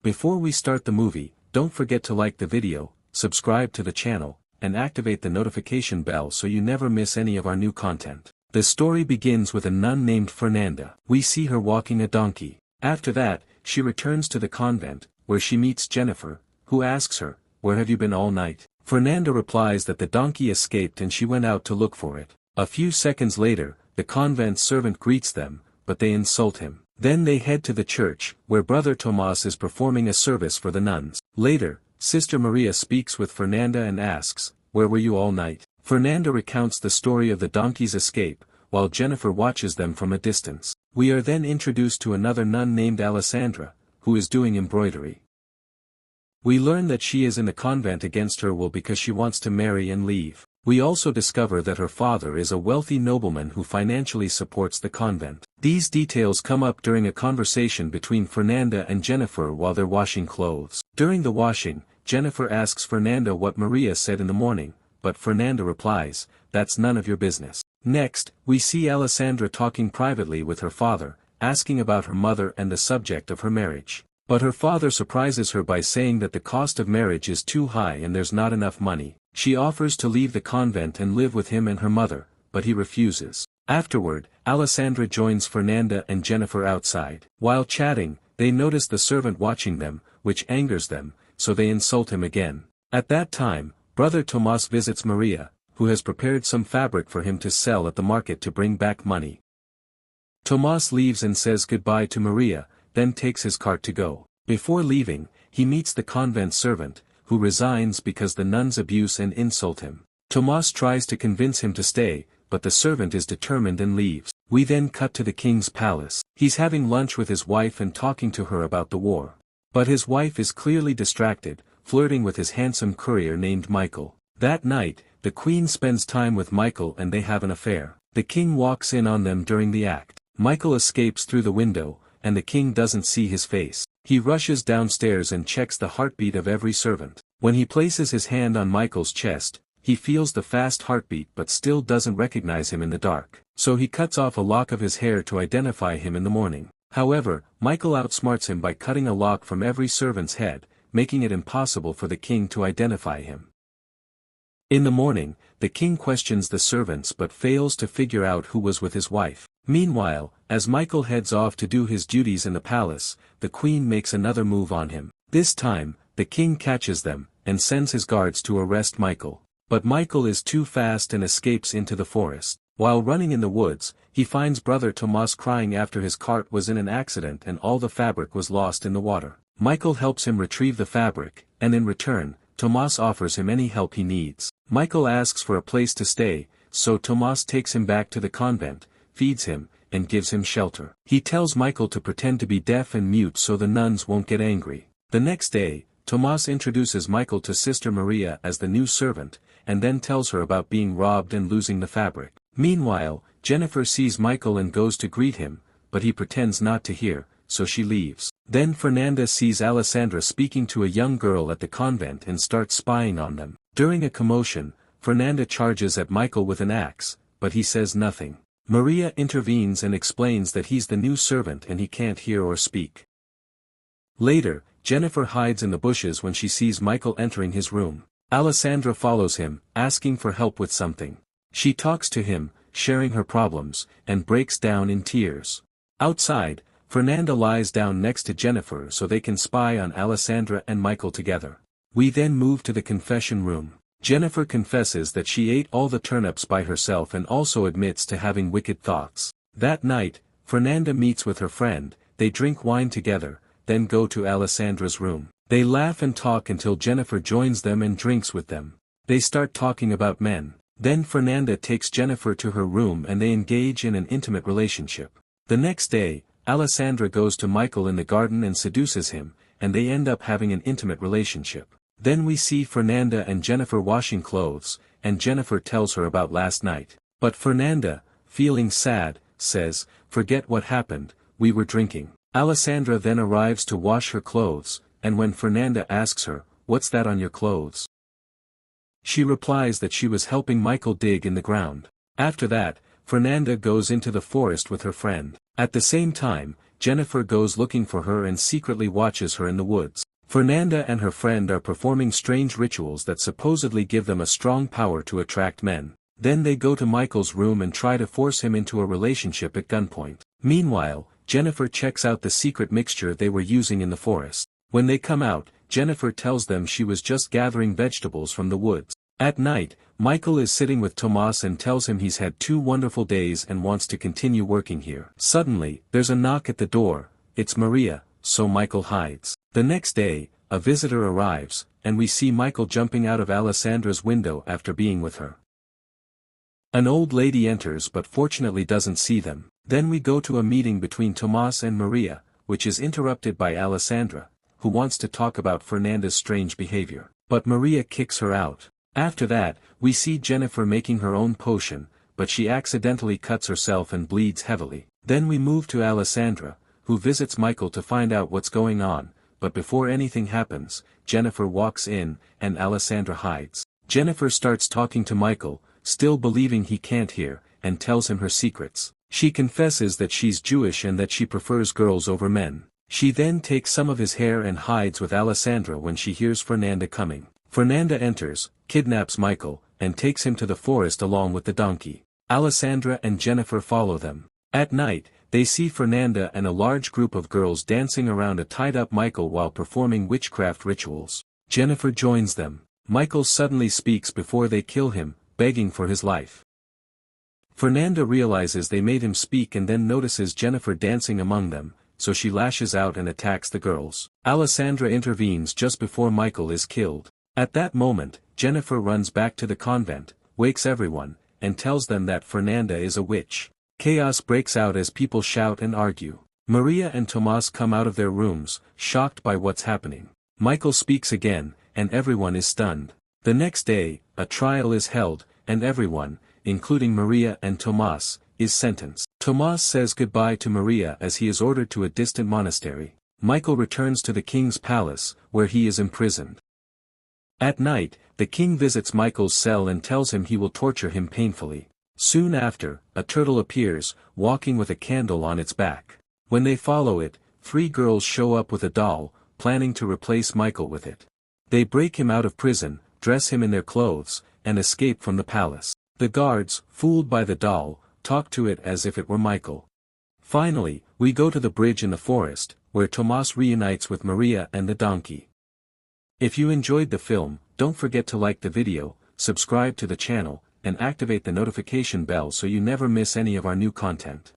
Before we start the movie, don't forget to like the video, subscribe to the channel, and activate the notification bell so you never miss any of our new content. The story begins with a nun named Fernanda. We see her walking a donkey. After that, she returns to the convent, where she meets Jennifer, who asks her, "Where have you been all night?" Fernanda replies that the donkey escaped and she went out to look for it. A few seconds later, the convent servant greets them, but they insult him. Then they head to the church, where Brother Tomas is performing a service for the nuns. Later, Sister Maria speaks with Fernanda and asks, "Where were you all night?" Fernanda recounts the story of the donkey's escape, while Jennifer watches them from a distance. We are then introduced to another nun named Alessandra, who is doing embroidery. We learn that she is in the convent against her will because she wants to marry and leave. We also discover that her father is a wealthy nobleman who financially supports the convent. These details come up during a conversation between Fernanda and Jennifer while they're washing clothes. During the washing, Jennifer asks Fernanda what Maria said in the morning, but Fernanda replies, "That's none of your business." Next, we see Alessandra talking privately with her father, asking about her mother and the subject of her marriage. But her father surprises her by saying that the cost of marriage is too high and there's not enough money. She offers to leave the convent and live with him and her mother, but he refuses. Afterward, Alessandra joins Fernanda and Jennifer outside. While chatting, they notice the servant watching them, which angers them, so they insult him again. At that time, Brother Tomas visits Maria, who has prepared some fabric for him to sell at the market to bring back money. Tomas leaves and says goodbye to Maria, then takes his cart to go. Before leaving, he meets the convent servant, who resigns because the nuns abuse and insult him. Tomas tries to convince him to stay, but the servant is determined and leaves. We then cut to the king's palace. He's having lunch with his wife and talking to her about the war. But his wife is clearly distracted, flirting with his handsome courier named Michael. That night, the queen spends time with Michael and they have an affair. The king walks in on them during the act. Michael escapes through the window, and the king doesn't see his face. He rushes downstairs and checks the heartbeat of every servant. When he places his hand on Michael's chest, he feels the fast heartbeat but still doesn't recognize him in the dark. So he cuts off a lock of his hair to identify him in the morning. However, Michael outsmarts him by cutting a lock from every servant's head, making it impossible for the king to identify him. In the morning, the king questions the servants but fails to figure out who was with his wife. Meanwhile, as Michael heads off to do his duties in the palace, the queen makes another move on him. This time, the king catches them, and sends his guards to arrest Michael. But Michael is too fast and escapes into the forest. While running in the woods, he finds Brother Tomas crying after his cart was in an accident and all the fabric was lost in the water. Michael helps him retrieve the fabric, and in return, Tomas offers him any help he needs. Michael asks for a place to stay, so Tomas takes him back to the convent, feeds him, and gives him shelter. He tells Michael to pretend to be deaf and mute so the nuns won't get angry. The next day, Tomas introduces Michael to Sister Maria as the new servant, and then tells her about being robbed and losing the fabric. Meanwhile, Jennifer sees Michael and goes to greet him, but he pretends not to hear, so she leaves. Then Fernanda sees Alessandra speaking to a young girl at the convent and starts spying on them. During a commotion, Fernanda charges at Michael with an axe, but he says nothing. Maria intervenes and explains that he's the new servant and he can't hear or speak. Later, Jennifer hides in the bushes when she sees Michael entering his room. Alessandra follows him, asking for help with something. She talks to him, sharing her problems, and breaks down in tears. Outside, Fernanda lies down next to Jennifer so they can spy on Alessandra and Michael together. We then move to the confession room. Jennifer confesses that she ate all the turnips by herself and also admits to having wicked thoughts. That night, Fernanda meets with her friend, they drink wine together, then go to Alessandra's room. They laugh and talk until Jennifer joins them and drinks with them. They start talking about men. Then Fernanda takes Jennifer to her room and they engage in an intimate relationship. The next day, Alessandra goes to Michael in the garden and seduces him, and they end up having an intimate relationship. Then we see Fernanda and Jennifer washing clothes, and Jennifer tells her about last night. But Fernanda, feeling sad, says, "Forget what happened, we were drinking." Alessandra then arrives to wash her clothes, and when Fernanda asks her, "What's that on your clothes?" she replies that she was helping Michael dig in the ground. After that, Fernanda goes into the forest with her friend. At the same time, Jennifer goes looking for her and secretly watches her in the woods. Fernanda and her friend are performing strange rituals that supposedly give them a strong power to attract men. Then they go to Michael's room and try to force him into a relationship at gunpoint. Meanwhile, Jennifer checks out the secret mixture they were using in the forest. When they come out, Jennifer tells them she was just gathering vegetables from the woods. At night, Michael is sitting with Tomas and tells him he's had 2 wonderful days and wants to continue working here. Suddenly, there's a knock at the door. It's Maria, so Michael hides. The next day, a visitor arrives, and we see Michael jumping out of Alessandra's window after being with her. An old lady enters but fortunately doesn't see them. Then we go to a meeting between Tomas and Maria, which is interrupted by Alessandra, who wants to talk about Fernanda's strange behavior. But Maria kicks her out. After that, we see Jennifer making her own potion, but she accidentally cuts herself and bleeds heavily. Then we move to Alessandra, who visits Michael to find out what's going on, but before anything happens, Jennifer walks in, and Alessandra hides. Jennifer starts talking to Michael, still believing he can't hear, and tells him her secrets. She confesses that she's Jewish and that she prefers girls over men. She then takes some of his hair and hides with Alessandra when she hears Fernanda coming. Fernanda enters, kidnaps Michael, and takes him to the forest along with the donkey. Alessandra and Jennifer follow them. At night, they see Fernanda and a large group of girls dancing around a tied-up Michael while performing witchcraft rituals. Jennifer joins them. Michael suddenly speaks before they kill him, begging for his life. Fernanda realizes they made him speak and then notices Jennifer dancing among them, so she lashes out and attacks the girls. Alessandra intervenes just before Michael is killed. At that moment, Jennifer runs back to the convent, wakes everyone, and tells them that Fernanda is a witch. Chaos breaks out as people shout and argue. Maria and Tomas come out of their rooms, shocked by what's happening. Michael speaks again, and everyone is stunned. The next day, a trial is held, and everyone, including Maria and Tomas, is sentenced. Tomas says goodbye to Maria as he is ordered to a distant monastery. Michael returns to the king's palace, where he is imprisoned. At night, the king visits Michael's cell and tells him he will torture him painfully. Soon after, a turtle appears, walking with a candle on its back. When they follow it, 3 girls show up with a doll, planning to replace Michael with it. They break him out of prison, dress him in their clothes, and escape from the palace. The guards, fooled by the doll, talk to it as if it were Michael. Finally, we go to the bridge in the forest, where Tomas reunites with Maria and the donkey. If you enjoyed the film, don't forget to like the video, subscribe to the channel, and activate the notification bell so you never miss any of our new content.